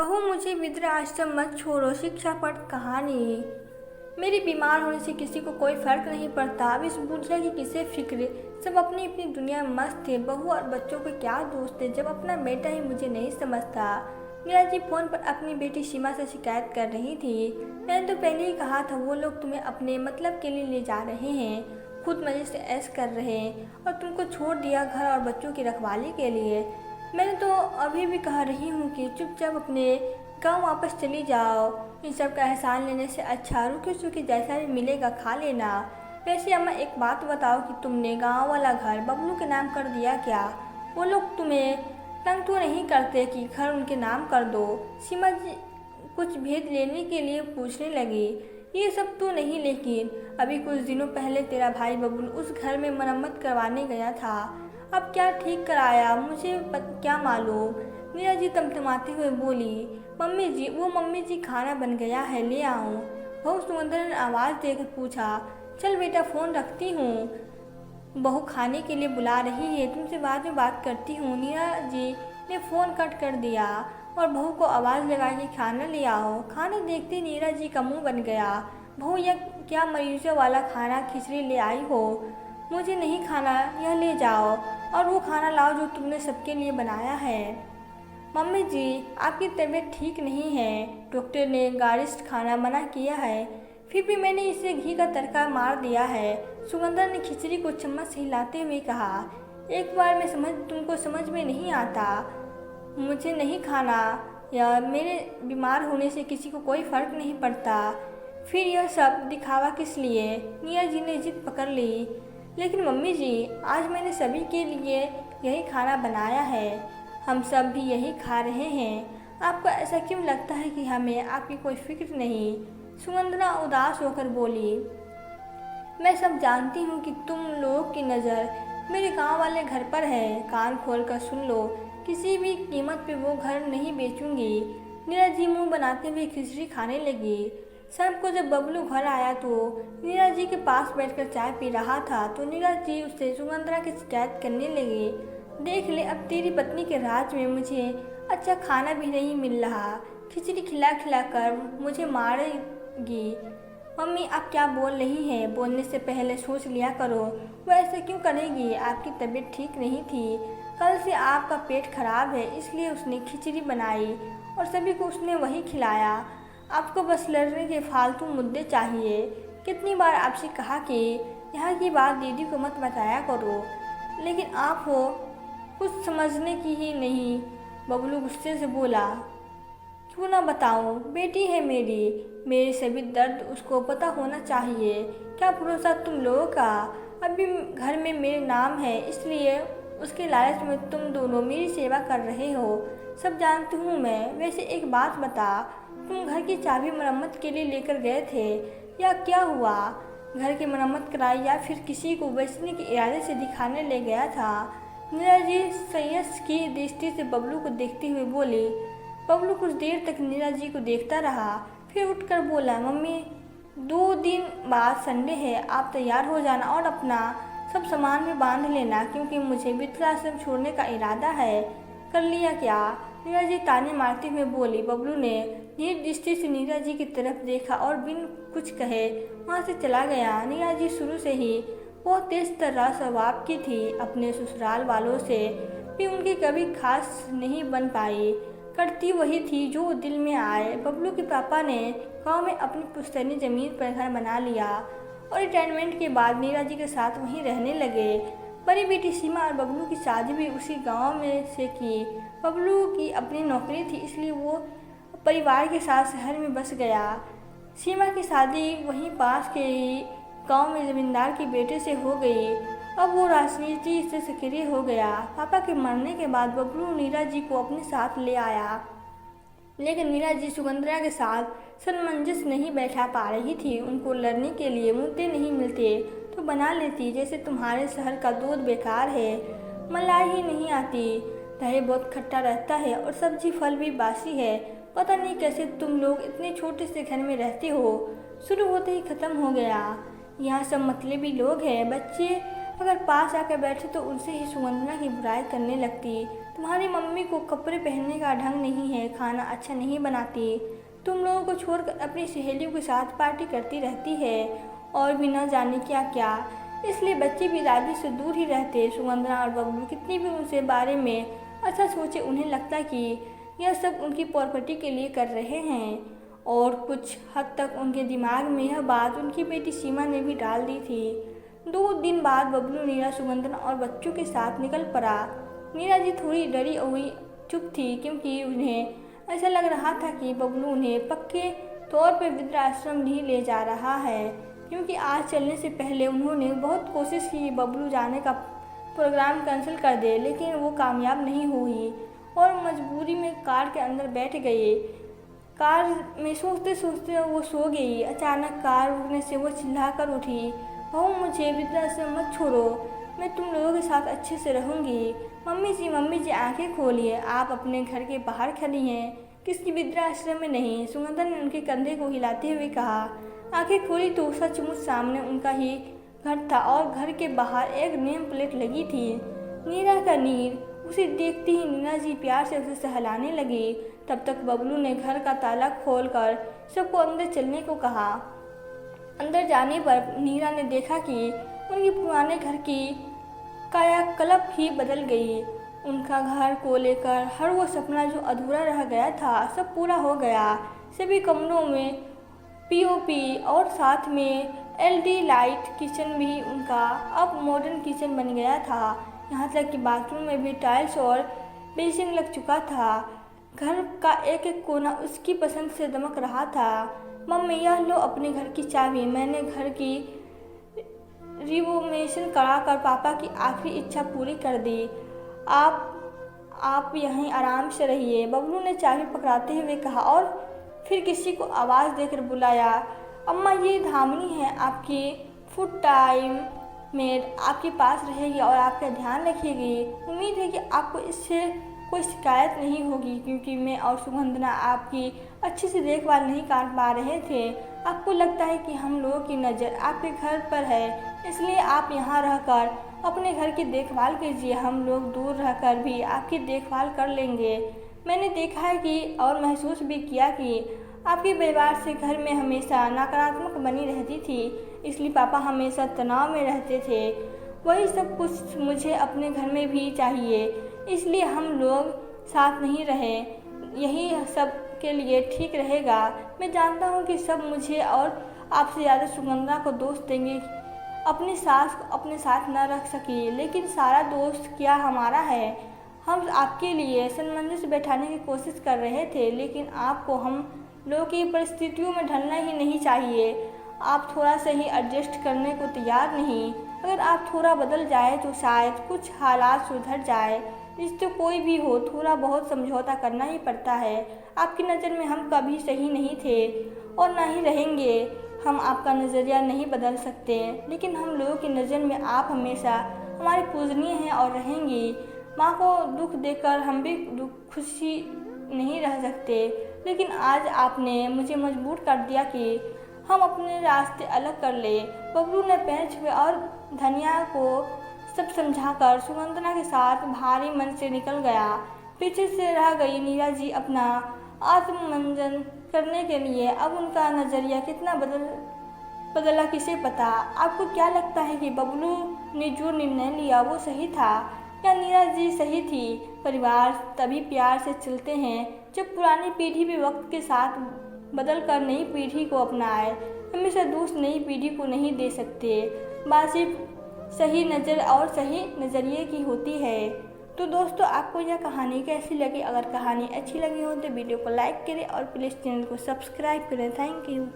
बहू मुझे वृद्धाश्रम मत छोड़ो, शिक्षा पर कहानी। मेरी बीमार होने से किसी को कोई फर्क नहीं पड़ता। अब इस बुढ़िया की किसे फिक्र, सब अपनी अपनी दुनिया में मस्त थे। बहू और बच्चों को क्या दोस्त थे जब अपना बेटा ही मुझे नहीं समझता। मीरा जी फोन पर अपनी बेटी सीमा से शिकायत कर रही थी। मैंने तो पहले ही कहा था वो लोग तुम्हें अपने मतलब के लिए ले जा रहे हैं, खुद मजे से ऐश कर रहे हैं और तुमको छोड़ दिया घर और बच्चों की रखवाली के लिए। मैंने तो अभी भी कह रही हूँ कि चुपचाप अपने गांव वापस चली जाओ। इन सब का एहसान लेने से अच्छा रुके सूखे जैसा भी मिलेगा खा लेना। वैसे अम्मा एक बात बताओ कि तुमने गांव वाला घर बबलू के नाम कर दिया क्या? वो लोग तुम्हें तंग तो नहीं करते कि घर उनके नाम कर दो? सीमा जी कुछ भेद लेने के लिए पूछने लगी। ये सब तो नहीं, लेकिन अभी कुछ दिनों पहले तेरा भाई बबलू उस घर में मरम्मत करवाने गया था। अब क्या ठीक कराया मुझे क्या मालूम। मीरा जी तमतमाते हुए बोली, मम्मी जी वो मम्मी जी खाना बन गया है, ले आऊँ? बहू सुमंदर ने आवाज़ देकर पूछा। चल बेटा फ़ोन रखती हूँ, बहू खाने के लिए बुला रही है, तुमसे बाद में बात करती हूँ। मीरा जी ने फ़ोन कट कर दिया और बहू को आवाज़ लगाई कि खाना ले आओ। खाना देखते मीरा जी का मुंह बन गया। बहू यह क्या मरीजों वाला खाना खिचड़ी ले आई हो? मुझे नहीं खाना, यह ले जाओ और वो खाना लाओ जो तुमने सबके लिए बनाया है। मम्मी जी आपकी तबीयत ठीक नहीं है, डॉक्टर ने गारिस्ट खाना मना किया है, फिर भी मैंने इसे घी का तड़का मार दिया है। सुगंधा ने खिचड़ी को चम्मच से हिलाते हुए कहा। एक बार में तुमको समझ में नहीं आता, मुझे नहीं खाना या मेरे बीमार होने से किसी को कोई फर्क नहीं पड़ता, फिर यह सब दिखावा किस लिए? मीरा जी ने जिद पकड़ ली। लेकिन मम्मी जी आज मैंने सभी के लिए यही खाना बनाया है, हम सब भी यही खा रहे हैं। आपको ऐसा क्यों लगता है कि हमें आपकी कोई फिक्र नहीं? सुगंधना उदास होकर बोली। मैं सब जानती हूँ कि तुम लोगों की नज़र मेरे गांव वाले घर पर है। कान खोल कर सुन लो, किसी भी कीमत पे वो घर नहीं बेचूंगी। नीरा जी मुँह बनाते हुए खिचड़ी खाने लगी। शाम को जब बबलू घर आया तो नीरा जी के पास बैठकर चाय पी रहा था तो नीरा जी उससे सुगंधरा की शिकायत करने लगी। देख ले अब तेरी पत्नी के राज में मुझे अच्छा खाना भी नहीं मिल रहा, खिचड़ी खिला खिला कर मुझे मारेगी। मम्मी आप क्या बोल रही हैं? बोलने से पहले सोच लिया करो। वो ऐसा क्यों करेगी? आपकी तबीयत ठीक नहीं थी, कल से आपका पेट खराब है, इसलिए उसने खिचड़ी बनाई और सभी को उसने वही खिलाया। आपको बस लड़ने के फालतू मुद्दे चाहिए। कितनी बार आपसे कहा कि यहाँ की बात दीदी को मत बताया करो, लेकिन आप हो कुछ समझने की ही नहीं। बबलू गुस्से से बोला। क्यों ना बताऊं, बेटी है मेरी, मेरे सभी दर्द उसको पता होना चाहिए। क्या भरोसा तुम लोगों का? अभी घर में मेरे नाम है, इसलिए उसके लालच में तुम दोनों मेरी सेवा कर रहे हो, सब जानती हूँ मैं। वैसे एक बात बता, तुम घर की चाबी मरम्मत के लिए लेकर गए थे या क्या हुआ? घर की मरम्मत कराई या फिर किसी को बेचने के इरादे से दिखाने ले गया था? नीरा जी संयस की दृष्टि से बबलू को देखते हुए बोली। बबलू कुछ देर तक नीरा जी को देखता रहा, फिर उठकर बोला, मम्मी 2 दिन बाद संडे है, आप तैयार हो जाना और अपना सब सामान भी बांध लेना, क्योंकि मुझे वृद्धाश्रम छोड़ने का इरादा है। कर लिया क्या? नीरा जी ताने मारते हुए बोली। बबलू ने नीर दृष्टि से नीरा जी की तरफ देखा और बिन कुछ कहे वहाँ से चला गया। नीरा जी शुरू से ही बहुत तेज तरह स्वभाव की थी, अपने ससुराल वालों से भी उनकी कभी खास नहीं बन पाई, करती वही थी जो दिल में आए। बबलू के पापा ने गांव में अपनी पुश्तैनी ज़मीन पर घर बना लिया और रिटायरमेंट के बाद नीरा जी के साथ वहीं रहने लगे। बड़ी बेटी सीमा और बबलू की शादी भी उसी गांव में से की। बबलू की अपनी नौकरी थी, इसलिए वो परिवार के साथ शहर में बस गया। सीमा की शादी वहीं पास के ही गांव में जमींदार के बेटे से हो गई। अब वो राजनीति से सक्रिय हो गया। पापा के मरने के बाद बबलू नीरा जी को अपने साथ ले आया, लेकिन नीरा जी सुगंधरा के साथ सामंजस्य नहीं बैठा पा रही थी। उनको लड़ने के लिए मुद्दे नहीं मिलते तो बना लेती, जैसे तुम्हारे शहर का दूध बेकार है, मलाई ही नहीं आती, दही बहुत खट्टा रहता है और सब्जी फल भी बासी है। पता नहीं कैसे तुम लोग इतने छोटे से घर में रहते हो। शुरू होते ही ख़त्म हो गया। यहाँ सब मतलबी लोग हैं, बच्चे अगर पास आकर बैठे तो उनसे ही सुगंधना की बुराई करने लगती। तुम्हारी मम्मी को कपड़े पहनने का ढंग नहीं है, खाना अच्छा नहीं बनाती, तुम लोगों को छोड़कर अपनी सहेलियों के साथ पार्टी करती रहती है और भी न जाने क्या क्या, इसलिए बच्चे भी दादी से दूर ही रहते। सुगंधना और बबलू कितनी भी उनसे बारे में अच्छा सोचे, उन्हें लगता कि यह सब उनकी प्रॉपर्टी के लिए कर रहे हैं। और कुछ हद तक उनके दिमाग में यह बात उनकी बेटी सीमा ने भी डाल दी थी। 2 दिन बाद बबलू, नीरा, सुगंधना और बच्चों के साथ निकल पड़ा। नीरा जी थोड़ी डरी हुई चुप थी, क्योंकि उन्हें ऐसा लग रहा था कि बबलू उन्हें पक्के तौर पर वृद्धाश्रम नहीं ले जा रहा है, क्योंकि आज चलने से पहले उन्होंने बहुत कोशिश की बबलू जाने का प्रोग्राम कैंसिल कर दे, लेकिन वो कामयाब नहीं हुई और मजबूरी में कार के अंदर बैठ गए। कार में सोचते सोचते वो सो गई। अचानक कार रुकने से वो चिल्लाकर उठी, बहू मुझे वृद्धाश्रम मत छोड़ो, मैं तुम लोगों के साथ अच्छे से रहूँगी। मम्मी जी आंखें खोलिए, आप अपने घर के बाहर खड़ी हैं, किसी वृद्धाश्रम में नहीं। सुगंधना ने उनके कंधे को हिलाते हुए कहा। आंखें खोली तो सचमुच सामने उनका ही घर था और घर के बाहर एक नेम प्लेट लगी थी, नीरा का नीर। उसे देखते ही नीना जी प्यार से उसे सहलाने लगी। तब तक बबलू ने घर का ताला खोलकर सबको अंदर चलने को कहा। अंदर जाने पर नीरा ने देखा कि उनके पुराने घर की कायाकल्प ही बदल गई। उनका घर को लेकर हर वो सपना जो अधूरा रह गया था, सब पूरा हो गया। सभी कमरों में पीओपी और साथ में एलईडी लाइट, किचन भी उनका अब मॉडर्न किचन बन गया था। यहाँ तक कि बाथरूम में भी टाइल्स और बेसिन लग चुका था। घर का एक एक कोना उसकी पसंद से दमक रहा था। मम्मी, यह लो अपने घर की चाबी, मैंने घर की रिनोवेशन कराकर पापा की आखिरी इच्छा पूरी कर दी। आप यहीं आराम से रहिए, बबलू ने चाबी पकड़ाते हुए कहा और फिर किसी को आवाज़ देकर बुलाया। अम्मा, ये धामनी है, आपकी फुल टाइम मेड आपके पास रहेगी और आपका ध्यान रखेगी। उम्मीद है कि आपको इससे कोई शिकायत नहीं होगी, क्योंकि मैं और सुगंधना आपकी अच्छे से देखभाल नहीं कर पा रहे थे। आपको लगता है कि हम लोगों की नज़र आपके घर पर है, इसलिए आप यहाँ रहकर अपने घर की देखभाल कीजिए। हम लोग दूर रहकर भी आपकी देखभाल कर लेंगे। मैंने देखा है कि और महसूस भी किया कि आपके व्यवहार से घर में हमेशा नकारात्मक बनी रहती थी, इसलिए पापा हमेशा तनाव में रहते थे। वही सब कुछ मुझे अपने घर में भी चाहिए, इसलिए हम लोग साथ नहीं रहे, यही सब के लिए ठीक रहेगा। मैं जानता हूँ कि सब मुझे और आपसे ज़्यादा सुगंधना को दोष देंगे, अपनी सास को अपने साथ न रख सकी, लेकिन सारा दोष क्या हमारा है। हम आपके लिए सामंजस्य बैठाने की कोशिश कर रहे थे, लेकिन आपको हम लोगों की परिस्थितियों में ढलना ही नहीं चाहिए। आप थोड़ा सा ही एडजस्ट करने को तैयार नहीं। अगर आप थोड़ा बदल जाए तो शायद कुछ हालात सुधर जाए। रिश्ते कोई भी हो, थोड़ा बहुत समझौता करना ही पड़ता है। आपकी नज़र में हम कभी सही नहीं थे और ना ही रहेंगे। हम आपका नज़रिया नहीं बदल सकते, लेकिन हम लोगों की नज़र में आप हमेशा हमारे पूजनीय हैं और रहेंगी। माँ को दुख देकर हम भी खुशी नहीं रह सकते, लेकिन आज आपने मुझे मजबूर कर दिया कि हम अपने रास्ते अलग कर ले। बबलू ने पैर छुए और धनिया को सब समझाकर सुगंधना के साथ भारी मन से निकल गया। पीछे से रह गई नीरा जी अपना आत्ममंजन करने के लिए। अब उनका नज़रिया कितना बदला किसे पता। आपको क्या लगता है कि बबलू ने जो निर्णय लिया वो सही था या नीरा जी सही थी? परिवार तभी प्यार से चलते हैं जब पुरानी पीढ़ी भी वक्त के साथ बदल कर नई पीढ़ी को अपनाए। हमेशा दोष नई पीढ़ी को नहीं दे सकते, बात सिर्फ सही नज़र और सही नज़रिए की होती है। तो दोस्तों, आपको यह कहानी कैसी लगी? अगर कहानी अच्छी लगी हो तो वीडियो को लाइक करें और प्लीज़ चैनल को सब्सक्राइब करें। Thank you.